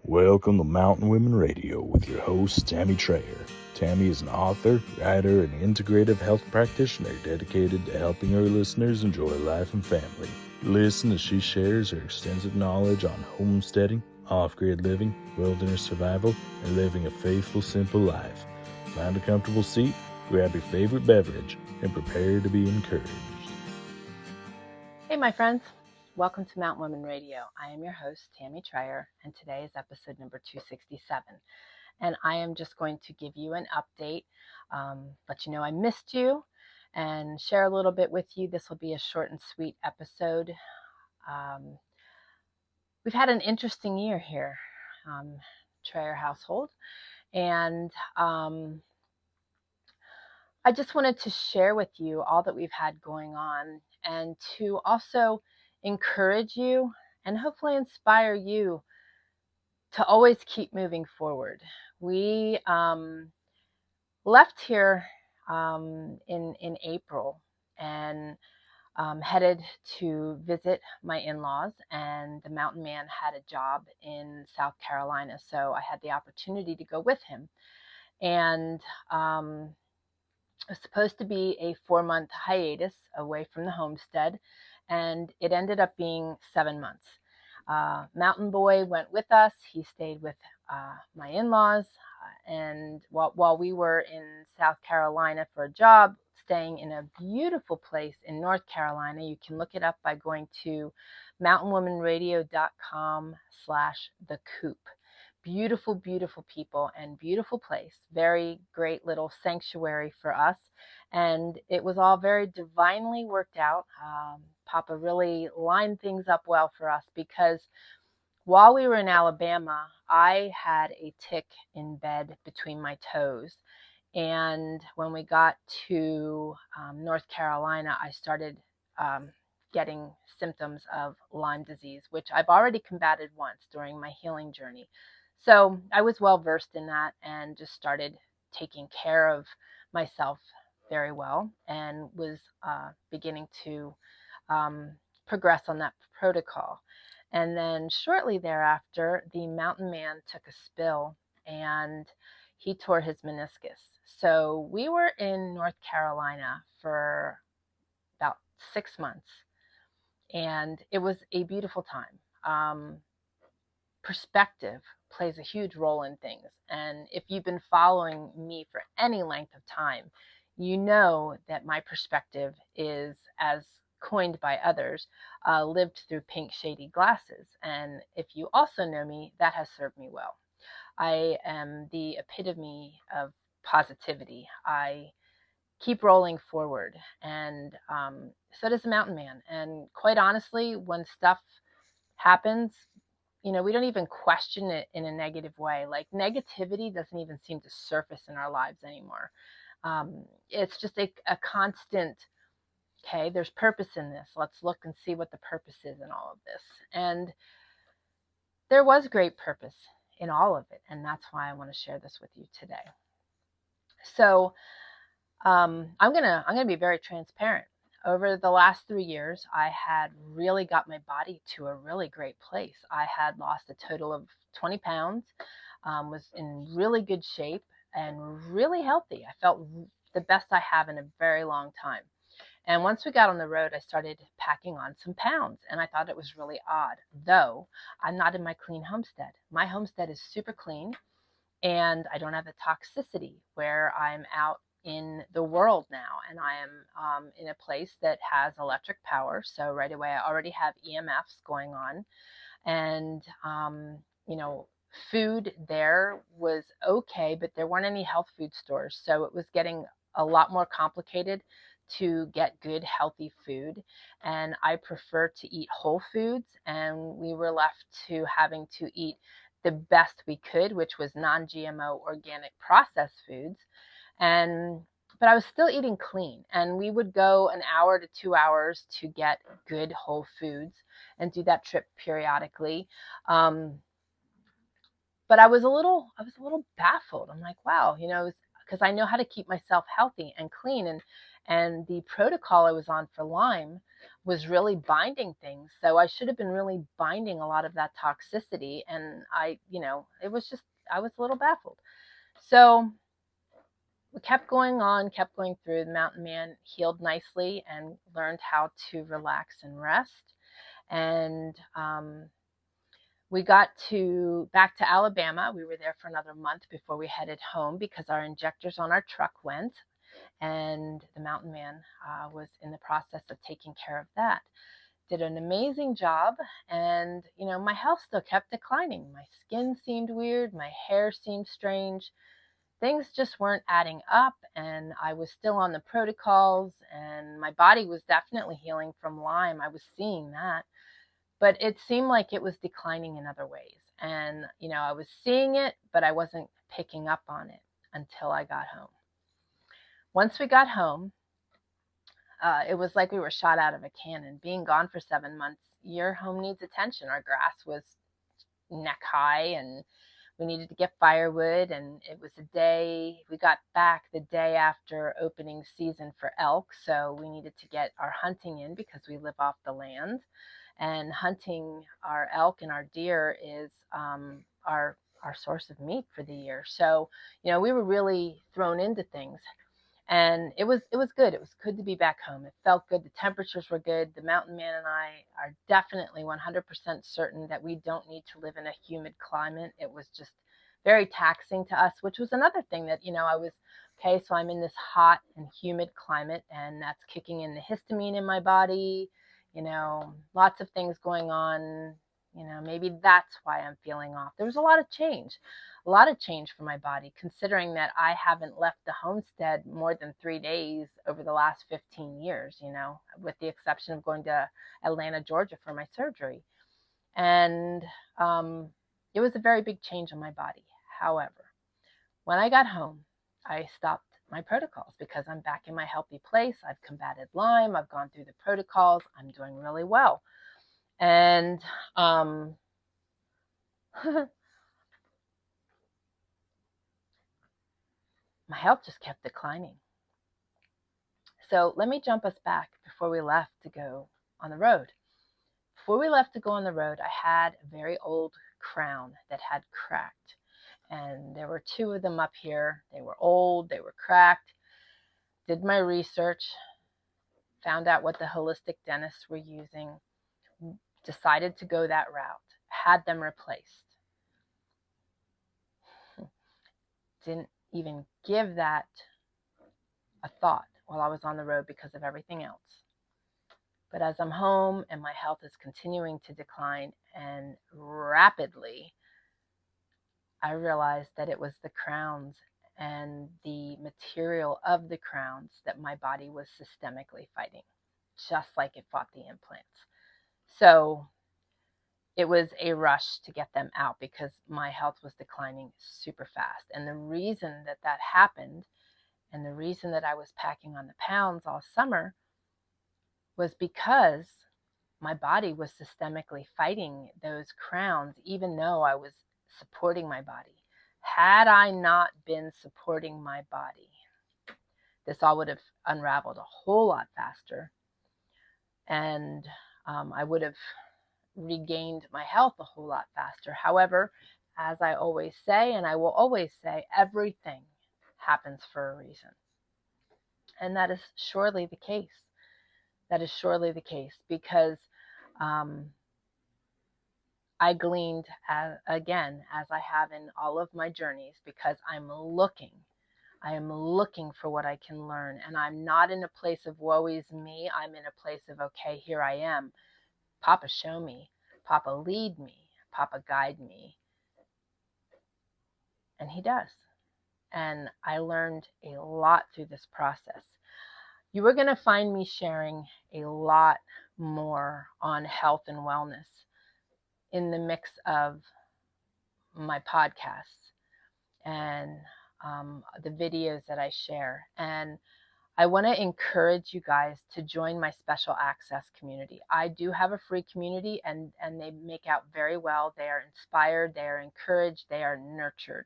Welcome to Mountain Women Radio with your host, Tammy Trayer. Tammy is an author, writer, and integrative health practitioner dedicated to helping her listeners enjoy life and family. Listen as she shares her extensive knowledge on homesteading, off-grid living, wilderness survival, and living a faithful, simple life. Find a comfortable seat, grab your favorite beverage, and prepare to be encouraged. Hey, my friends. Welcome to Mountain Women Radio. I am your host, Tammy Trayer, and today is episode number 267. And I am just going to give you an update, let you know I missed you, and share a little bit with you. This will be a short and sweet episode. We've had an interesting year here, Trayer household, and I just wanted to share with you all that we've had going on and to also encourage you and hopefully inspire you to always keep moving forward. We left here in April and headed to visit my in-laws, and the mountain man had a job in South Carolina, so I had the opportunity to go with him. And it was supposed to be a 4-month hiatus away from the homestead, and it ended up being 7 months. Mountain Boy went with us. He stayed with my in-laws, and while we were in South Carolina for a job, staying in a beautiful place in North Carolina. You can look it up by going to mountainwomanradio.com/thecoop. Beautiful, beautiful people and beautiful place. Very great little sanctuary for us. And it was all very divinely worked out. Papa really lined things up well for us because while we were in Alabama, I had a tick in bed between my toes. And when we got to North Carolina, I started getting symptoms of Lyme disease, which I've already combated once during my healing journey. So I was well versed in that and just started taking care of myself very well and was beginning to progress on that protocol. And then shortly thereafter, the mountain man took a spill and he tore his meniscus. So we were in North Carolina for about 6 months, and it was a beautiful time. Perspective plays a huge role in things. And if you've been following me for any length of time, you know that my perspective is, as coined by others, lived through pink shady glasses. And if you also know me, that has served me well. I am the epitome of positivity. I keep rolling forward, and so does the mountain man. And quite honestly, when stuff happens, we don't even question it in a negative way. Like, negativity doesn't even seem to surface in our lives anymore. It's just a constant, okay, there's purpose in this. Let's look and see what the purpose is in all of this. And there was great purpose in all of it. And that's why I want to share this with you today. So I'm gonna be very transparent. Over the last 3 years, I had really got my body to a really great place. I had lost a total of 20 pounds, was in really good shape and really healthy. I felt the best I have in a very long time. And once we got on the road, I started packing on some pounds, and I thought it was really odd, though I'm not in my clean homestead. My homestead is super clean, and I don't have the toxicity where I'm out in the world now, and I am in a place that has electric power. So right away, I already have EMFs going on, and food there was okay, but there weren't any health food stores, so it was getting a lot more complicated to get good healthy food. And I prefer to eat whole foods, and we were left to having to eat the best we could, which was non-GMO organic processed foods. But I was still eating clean, and we would go an hour to 2 hours to get good whole foods and do that trip periodically. But I was a little baffled. I'm like, wow, because I know how to keep myself healthy and clean, And the protocol I was on for Lyme was really binding things. So I should have been really binding a lot of that toxicity. And it was just, I was a little baffled. So we kept going on, kept going through. The mountain man healed nicely and learned how to relax and rest. And we got back to Alabama. We were there for another month before we headed home because our injectors on our truck went, and the mountain man was in the process of taking care of that. Did an amazing job, and my health still kept declining. My skin seemed weird, my hair seemed strange. Things just weren't adding up, and I was still on the protocols, and my body was definitely healing from Lyme. I was seeing that, but it seemed like it was declining in other ways. And, I was seeing it, but I wasn't picking up on it until I got home. Once we got home, it was like we were shot out of a cannon. Being gone for 7 months, your home needs attention. Our grass was neck high, and we needed to get firewood. And it was we got back the day after opening season for elk. So we needed to get our hunting in because we live off the land. And hunting our elk and our deer is our source of meat for the year. So, we were really thrown into things. And it was good. It was good to be back home. It felt good. The temperatures were good. The mountain man and I are definitely 100% certain that we don't need to live in a humid climate. It was just very taxing to us, which was another thing that, I was, okay, so I'm in this hot and humid climate, and that's kicking in the histamine in my body, lots of things going on. Maybe that's why I'm feeling off. There was a lot of change for my body, considering that I haven't left the homestead more than 3 days over the last 15 years, with the exception of going to Atlanta, Georgia for my surgery. And it was a very big change on my body. However, when I got home, I stopped my protocols because I'm back in my healthy place. I've combated Lyme. I've gone through the protocols. I'm doing really well. And my health just kept declining. So let me jump us back before we left to go on the road. Before we left to go on the road, I had a very old crown that had cracked. And there were 2 of them up here. They were old, they were cracked. Did my research, found out what the holistic dentists were using, decided to go that route, had them replaced. Didn't even give that a thought while I was on the road because of everything else. But as I'm home and my health is continuing to decline and rapidly, I realized that it was the crowns and the material of the crowns that my body was systemically fighting, just like it fought the implants. So it was a rush to get them out because my health was declining super fast. And the reason that happened, and the reason that I was packing on the pounds all summer, was because my body was systemically fighting those crowns, even though I was supporting my body. Had I not been supporting my body, this all would have unraveled a whole lot faster, and I would have regained my health a whole lot faster. However, as I always say, and I will always say, everything happens for a reason. And that is surely the case. That is surely the case because I gleaned, again, as I have in all of my journeys, because I am looking for what I can learn. And I'm not in a place of woe is me. I'm in a place of, okay, here I am. Papa, show me. Papa, lead me. Papa, guide me. And he does. And I learned a lot through this process. You are going to find me sharing a lot more on health and wellness in the mix of my podcasts and the videos that I share. And I want to encourage you guys to join my special access community. I do have a free community, and they make out very well. They are inspired, they are encouraged, they are nurtured.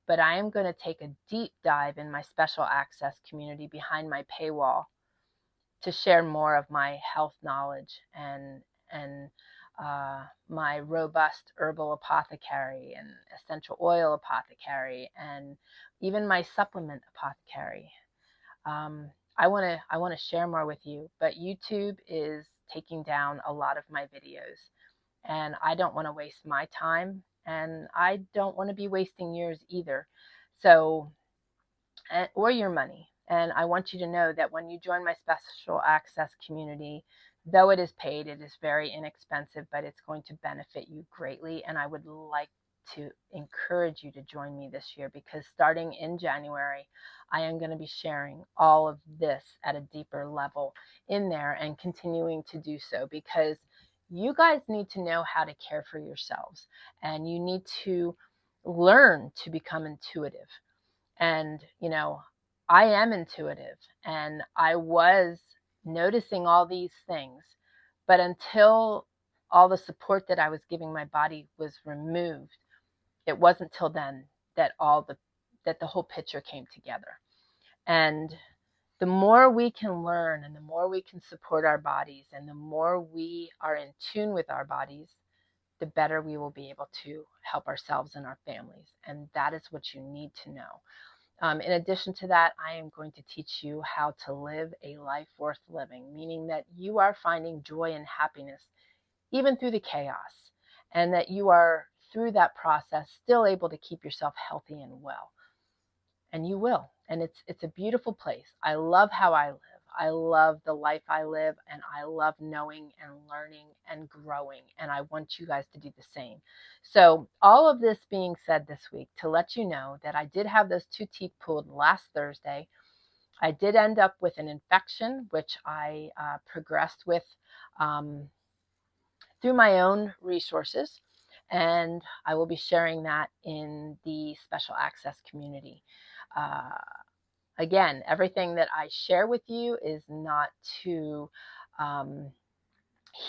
But I am going to take a deep dive in my special access community behind my paywall to share more of my health knowledge and my robust herbal apothecary and essential oil apothecary and even my supplement apothecary. I want to share more with you, but YouTube is taking down a lot of my videos, and I don't want to waste my time, and I don't want to be wasting yours either. So, or your money. And I want you to know that when you join my special access community, though it is paid, it is very inexpensive, but it's going to benefit you greatly. And I would like to encourage you to join me this year, because starting in January, I am going to be sharing all of this at a deeper level in there and continuing to do so, because you guys need to know how to care for yourselves, and you need to learn to become intuitive. And, I am intuitive, and I was noticing all these things. But until all the support that I was giving my body was removed, it wasn't till then that the whole picture came together. And the more we can learn and the more we can support our bodies and the more we are in tune with our bodies, the better we will be able to help ourselves and our families. And that is what you need to know. In addition to that, I am going to teach you how to live a life worth living, meaning that you are finding joy and happiness even through the chaos, and that you are, through that process, still able to keep yourself healthy and well. And you will. And it's a beautiful place. I love how I live. I love the life I live, and I love knowing and learning and growing. And I want you guys to do the same. So all of this being said this week, to let you know that I did have those 2 teeth pulled last Thursday. I did end up with an infection, which I progressed with through my own resources. And I will be sharing that in the special access community. Again, everything that I share with you is not to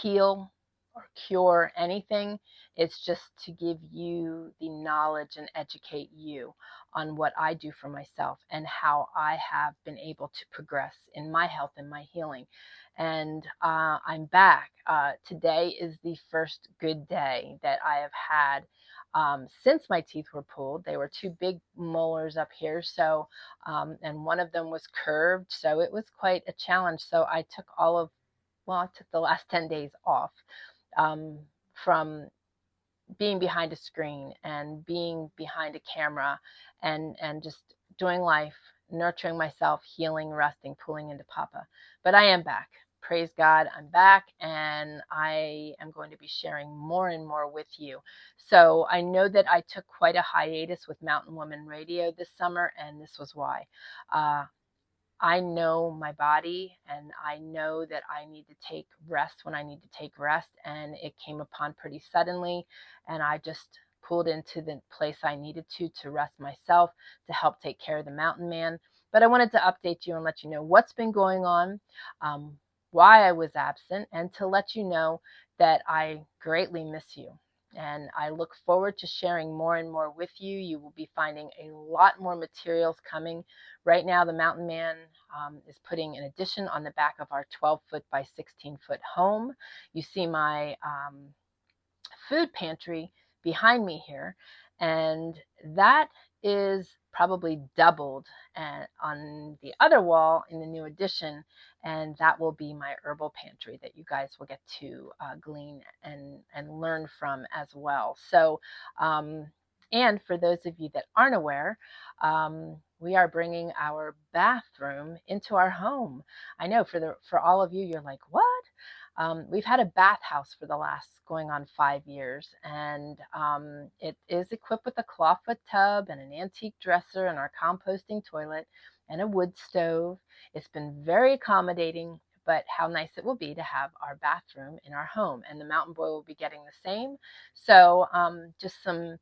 heal or cure anything. It's just to give you the knowledge and educate you on what I do for myself and how I have been able to progress in my health and my healing. And I'm back. Today is the first good day that I have had since my teeth were pulled. They were 2 big molars up here, so and one of them was curved, so it was quite a challenge. So I took I took the last 10 days off from being behind a screen and being behind a camera and just doing life, nurturing myself, healing, resting, pulling into Papa. But I am back. Praise God, I'm back, and I am going to be sharing more and more with you. So I know that I took quite a hiatus with Mountain Woman Radio this summer, and this was why. I know my body, and I know that I need to take rest when I need to take rest, and it came upon pretty suddenly, and I just pulled into the place I needed to rest myself, to help take care of the mountain man. But I wanted to update you and let you know what's been going on, why I was absent, and to let you know that I greatly miss you. And I look forward to sharing more and more with you. You will be finding a lot more materials coming. Right now, the Mountain Man is putting an addition on the back of our 12-foot by 16-foot home. You see my food pantry behind me here, and that is probably doubled on the other wall in the new addition, and that will be my herbal pantry that you guys will get to glean and learn from as well. So and for those of you that aren't aware, we are bringing our bathroom into our home. I know for all of you, you're like, what? We've had a bathhouse for the last going on 5 years, and it is equipped with a clawfoot tub and an antique dresser and our composting toilet and a wood stove. It's been very accommodating, but how nice it will be to have our bathroom in our home. And the Mountain Boy will be getting the same. So just some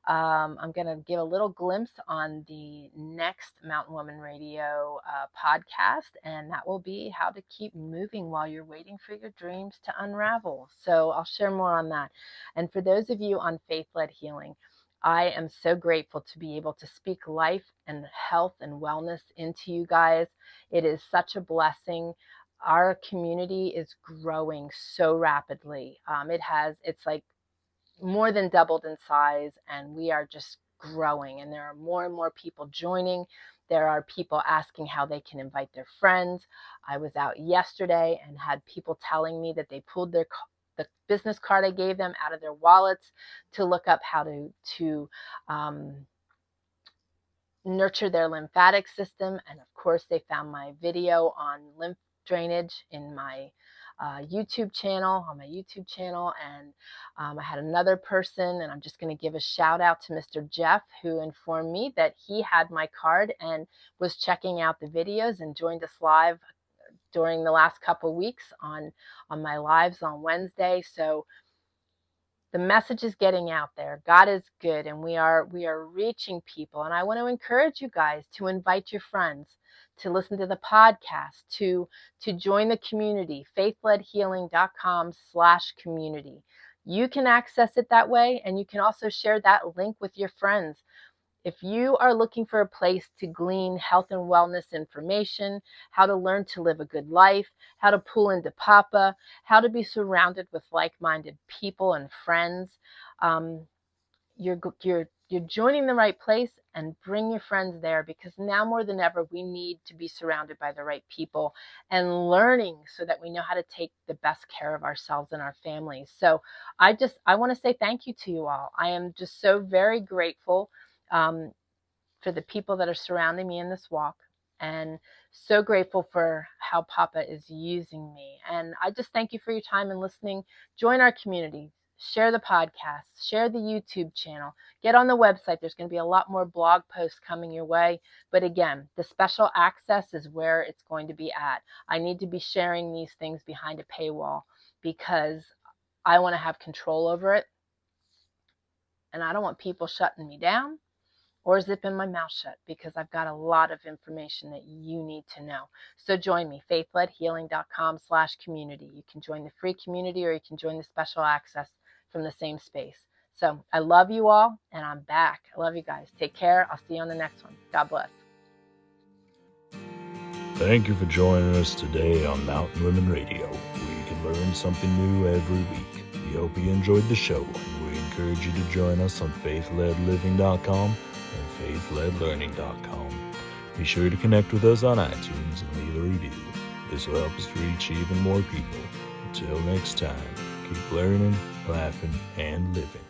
I'm going to give a little glimpse on the next Mountain Woman Radio podcast, and that will be how to keep moving while you're waiting for your dreams to unravel. So I'll share more on that. And for those of you on Faith-Led Healing, I am so grateful to be able to speak life and health and wellness into you guys. It is such a blessing. our community is growing so rapidly. It's like more than doubled in size, and we are just growing, and there are more and more people joining. There are people asking how they can invite their friends. I was out yesterday and had people telling me that they pulled the business card I gave them out of their wallets to look up how to nurture their lymphatic system. And of course, they found my video on lymph drainage in my YouTube channel, And I had another person, and I'm just going to give a shout out to Mr. Jeff, who informed me that he had my card and was checking out the videos and joined us live during the last couple weeks on my lives on Wednesday. So the message is getting out there. God is good, and we are reaching people. And I want to encourage you guys to invite your friends to listen to the podcast, to join the community, faithledhealing.com/community. You can access it that way, and you can also share that link with your friends. If you are looking for a place to glean health and wellness information, how to learn to live a good life, how to pull into Papa, how to be surrounded with like-minded people and friends, you're joining the right place, and bring your friends there, because now more than ever, we need to be surrounded by the right people and learning so that we know how to take the best care of ourselves and our families. So I want to say thank you to you all. I am just so very grateful for the people that are surrounding me in this walk, and so grateful for how Papa is using me. And I just thank you for your time and listening. Join our community, share the podcast, share the YouTube channel, get on the website. There's going to be a lot more blog posts coming your way. But again, the special access is where it's going to be at. I need to be sharing these things behind a paywall because I want to have control over it. And I don't want people shutting me down or zipping my mouth shut, because I've got a lot of information that you need to know. So join me, faithledhealing.com/community. You can join the free community, or you can join the special access from the same space. So I love you all, and I'm back. I love you guys. Take care. I'll see you on the next one. God bless. Thank you for joining us today on Mountain Women Radio, where you can learn something new every week. We hope you enjoyed the show, and we encourage you to join us on faithledliving.com and faithledlearning.com. Be sure to connect with us on iTunes and leave a review. This will help us reach even more people. Until next time, keep learning, laughing, and living.